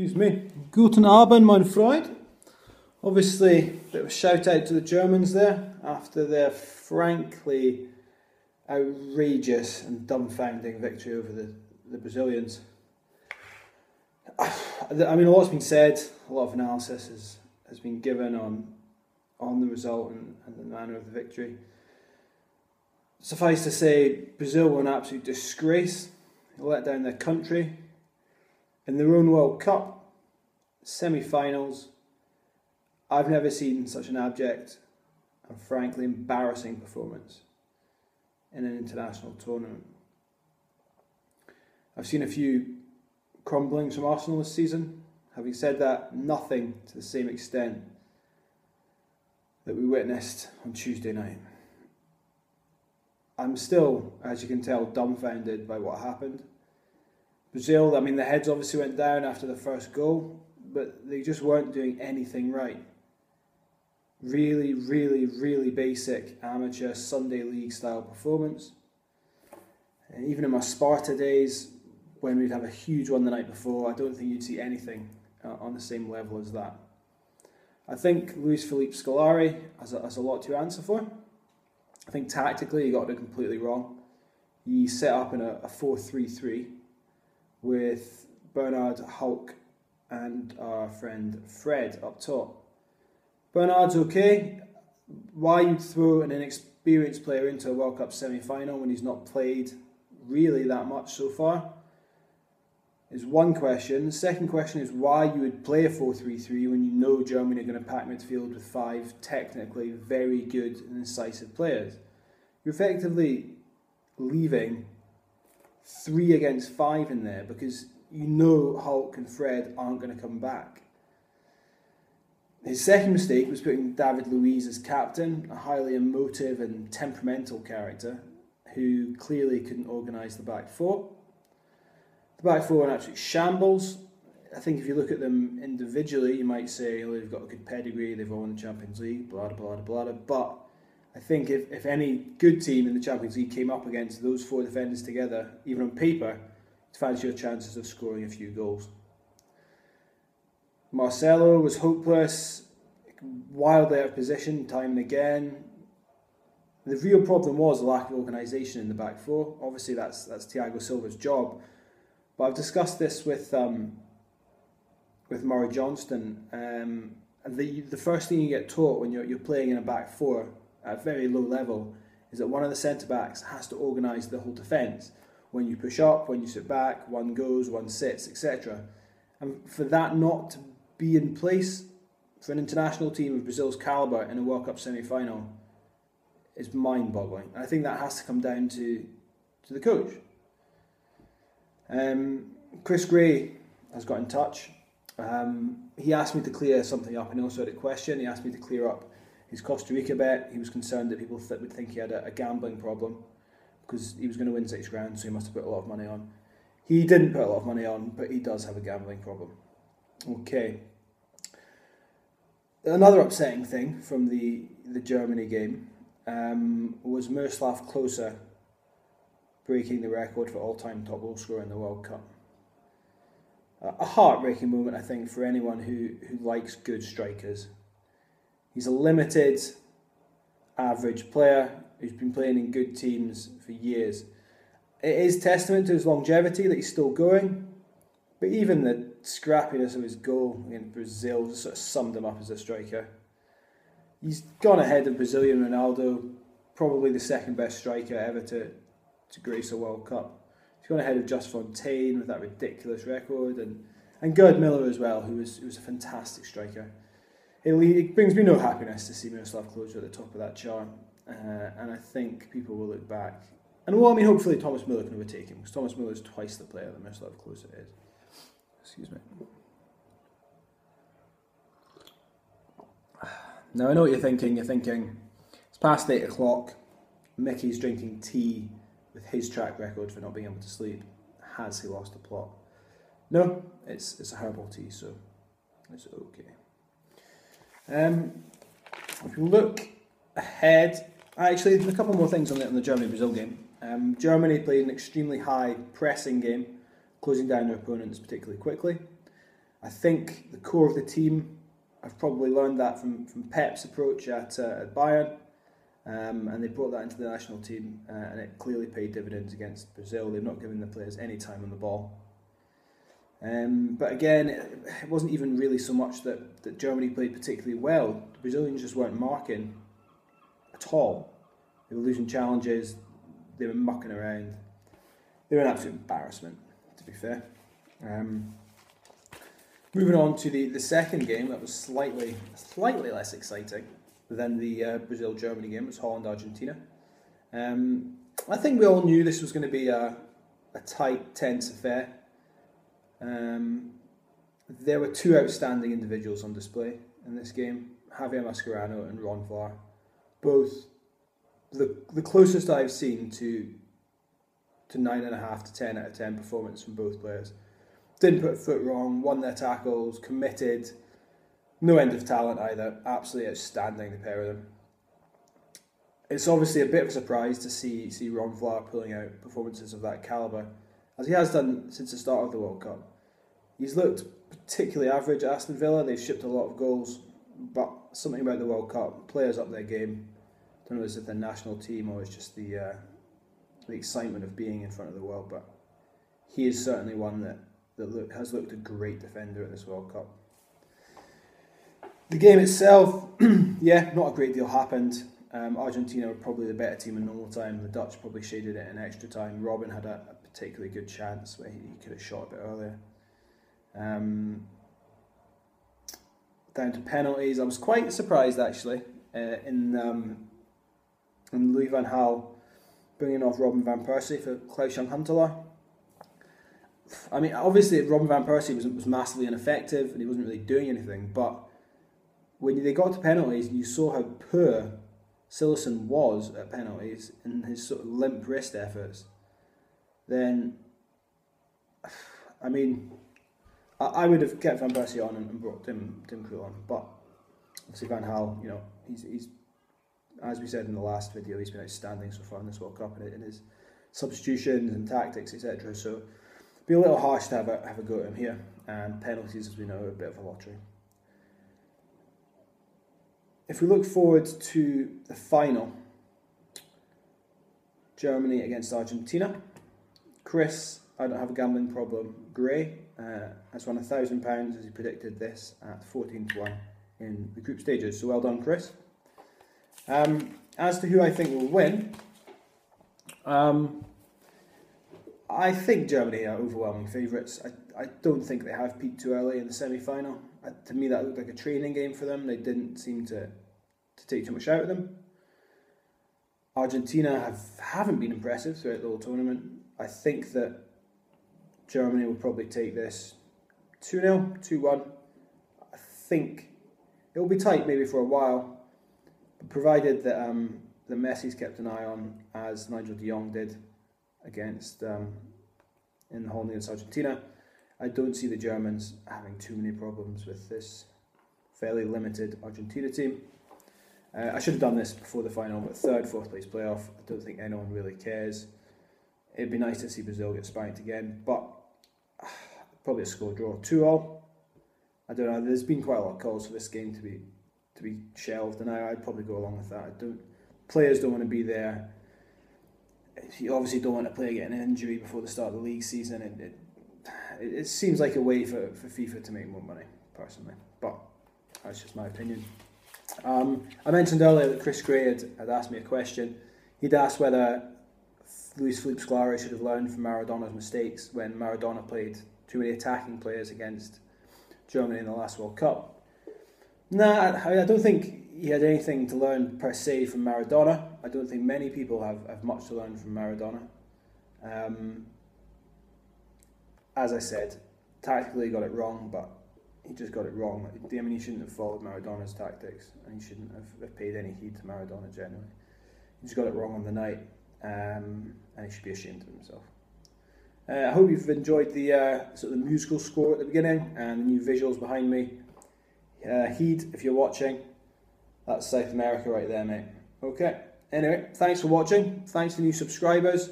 Excuse me. Guten Abend, mein Freund. Obviously, a bit of a shout out to the Germans there after their frankly outrageous and dumbfounding victory over the Brazilians. I mean, a lot's been said, a lot of analysis has been given on the result and the manner of the victory. Suffice to say, Brazil were an absolute disgrace. They let down their country in their own World Cup semi-finals. I've never seen such an abject and frankly embarrassing performance in an international tournament. I've seen a few crumblings from Arsenal this season. Having said that, nothing to the same extent that we witnessed on Tuesday night. I'm still, as you can tell, dumbfounded by what happened. Brazil, I mean, the heads obviously went down after the first goal, but they just weren't doing anything right. Really, really, really basic amateur Sunday League style performance. And even in my Sparta days, when we'd have a huge one the night before, I don't think you'd see anything on the same level as that. I think Luis Felipe Scolari has a lot to answer for. I think tactically he got it completely wrong. He set up in a 4-3-3 with Bernard, Hulk and our friend Fred up top. Bernard's okay. Why you'd throw an inexperienced player into a World Cup semi-final when he's not played really that much so far is one question. The second question is why you would play a 4-3-3 when you know Germany are going to pack midfield with 5 technically very good and incisive players. You're effectively leaving 3 against 5 in there because you know Hulk and Fred aren't going to come back. His second mistake was putting David Luiz as captain, a highly emotive and temperamental character who clearly couldn't organise the back four. The back four are an absolute shambles. I think if you look at them individually, you might say, oh, they've got a good pedigree, they've won the Champions League, blah, blah, blah, blah. But I think if any good team in the Champions League came up against those 4 defenders together, even on paper, you'd fancy your chances of scoring a few goals. Marcelo was hopeless, wildly out of position, time and again. The real problem was the lack of organisation in the back four. Obviously, that's Thiago Silva's job. But I've discussed this with Murray Johnston. And the first thing you get taught when you're playing in a back four at a very low level is that one of the centre-backs has to organise the whole defence. When you push up, when you sit back, one goes, one sits, etc. And for that not to be in place for an international team of Brazil's calibre in a World Cup semi-final is mind-boggling. And I think that has to come down to the coach. Chris Gray has got in touch. He asked me to clear something up, and he also had a question. He asked me to clear up his Costa Rica bet. He was concerned that people would think he had a gambling problem because he was going to win £6,000, so he must have put a lot of money on. He didn't put a lot of money on, but he does have a gambling problem. Okay. Another upsetting thing from the Germany game was Miroslav Klose breaking the record for all-time top goal scorer in the World Cup. A heartbreaking moment, I think, for anyone who likes good strikers. He's a limited, average player who's been playing in good teams for years. It is testament to his longevity that he's still going, but even the scrappiness of his goal against Brazil just sort of summed him up as a striker. He's gone ahead of Brazilian Ronaldo, probably the second best striker ever to grace a World Cup. He's gone ahead of Just Fontaine with that ridiculous record, and Gerd Miller as well, who was a fantastic striker. It brings me no happiness to see Miroslav Klose at the top of that chart, and I think people will look back. And well, I mean, hopefully Thomas Müller can overtake him, because Thomas Müller is twice the player that Miroslav Klose is. Excuse me. Now I know what you're thinking. You're thinking, it's past 8 o'clock, Mickey's drinking tea with his track record for not being able to sleep. Has he lost the plot? No, it's a herbal tea, so it's okay. If we look ahead, actually, there's a couple more things on the Germany-Brazil game. Germany played an extremely high pressing game, closing down their opponents particularly quickly. I think the core of the team, I've probably learned that from Pep's approach at Bayern, and they brought that into the national team, and it clearly paid dividends against Brazil. They've not given the players any time on the ball. But again, it wasn't even really so much that Germany played particularly well. The Brazilians just weren't marking at all. They were losing challenges, they were mucking around. They were an absolute embarrassment, to be fair. Moving on to the second game, that was slightly less exciting than the Brazil-Germany game. It was Holland-Argentina. I think we all knew this was going to be a tight, tense affair. There were two outstanding individuals on display in this game, Javier Mascherano and Ron Vlaar. Both the closest I've seen to 9.5 to 10 out of 10 performance from both players. Didn't put a foot wrong, won their tackles, committed, no end of talent either. Absolutely outstanding, the pair of them. It's obviously a bit of a surprise to see Ron Vlaar pulling out performances of that calibre, as he has done since the start of the World Cup. He's looked particularly average at Aston Villa. They've shipped a lot of goals, but something about the World Cup, players up their game. I don't know if it's the national team or it's just the excitement of being in front of the world, but he is certainly one that has looked a great defender at this World Cup. The game itself, yeah, not a great deal happened. Argentina were probably the better team in normal time. The Dutch probably shaded it in extra time. Robin had a particularly good chance where he could have shot a bit earlier. Down to penalties, I was quite surprised actually in Louis van Gaal bringing off Robin van Persie for Klaus-Jan Huntelaar. I mean, obviously Robin van Persie was massively ineffective and he wasn't really doing anything, but when they got to penalties and you saw how poor Cillessen was at penalties in his sort of limp wrist efforts, then, I mean, I would have kept Van Persie on and brought Tim Krul on, but obviously Van Gaal, you know, he's as we said in the last video, he's been outstanding so far in this World Cup in his substitutions and tactics, etc. So it'd be a little harsh to have a go at him here, and penalties, as we know, are a bit of a lottery. If we look forward to the final, Germany against Argentina, Chris, I don't have a gambling problem, Gray, has won £1,000 as he predicted this at 14-1 in the group stages. So well done, Chris. As to who I think will win, I think Germany are overwhelming favourites. I don't think they have peaked too early in the semi-final. To me, that looked like a training game for them. They didn't seem to take too much out of them. Argentina haven't been impressive throughout the whole tournament. I think that Germany will probably take this 2-0, 2-1. I think it will be tight maybe for a while, but provided that Messi's kept an eye on, as Nigel de Jong did against in the Holland against Argentina. I don't see the Germans having too many problems with this fairly limited Argentina team. I should have done this before the final, but third, fourth place playoff, I don't think anyone really cares. It'd be nice to see Brazil get spanked again, but probably a score draw, 2-2. I don't know. There's been quite a lot of calls for this game to be shelved, and I'd probably go along with that. Players don't want to be there. You obviously don't want to play getting an injury before the start of the league season. It seems like a way for FIFA to make more money, personally, but that's just my opinion. I mentioned earlier that Chris Gray had asked me a question. He'd asked whether Luis Felipe Scolari should have learned from Maradona's mistakes when Maradona played too many attacking players against Germany in the last World Cup. Nah, I don't think he had anything to learn per se from Maradona. I don't think many people have much to learn from Maradona. As I said, tactically he got it wrong, but he just got it wrong. I mean, he shouldn't have followed Maradona's tactics, and he shouldn't have paid any heed to Maradona generally. He just got it wrong on the night, and he should be ashamed of himself. I hope you've enjoyed the sort of the musical score at the beginning and the new visuals behind me. Heed, if you're watching, that's South America right there, mate. Okay, anyway, thanks for watching. Thanks to new subscribers.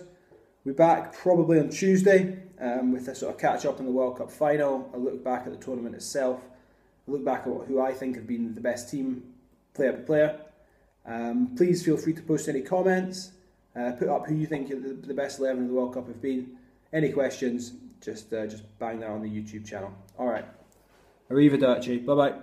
We're back probably on Tuesday with a sort of catch up on the World Cup final, a look back at the tournament itself, a look back at who I think have been the best team, player by player. Please feel free to post any comments, put up who you think the best 11 of the World Cup have been. Any questions, just bang that on the YouTube channel. Alright, arrivederci, bye bye.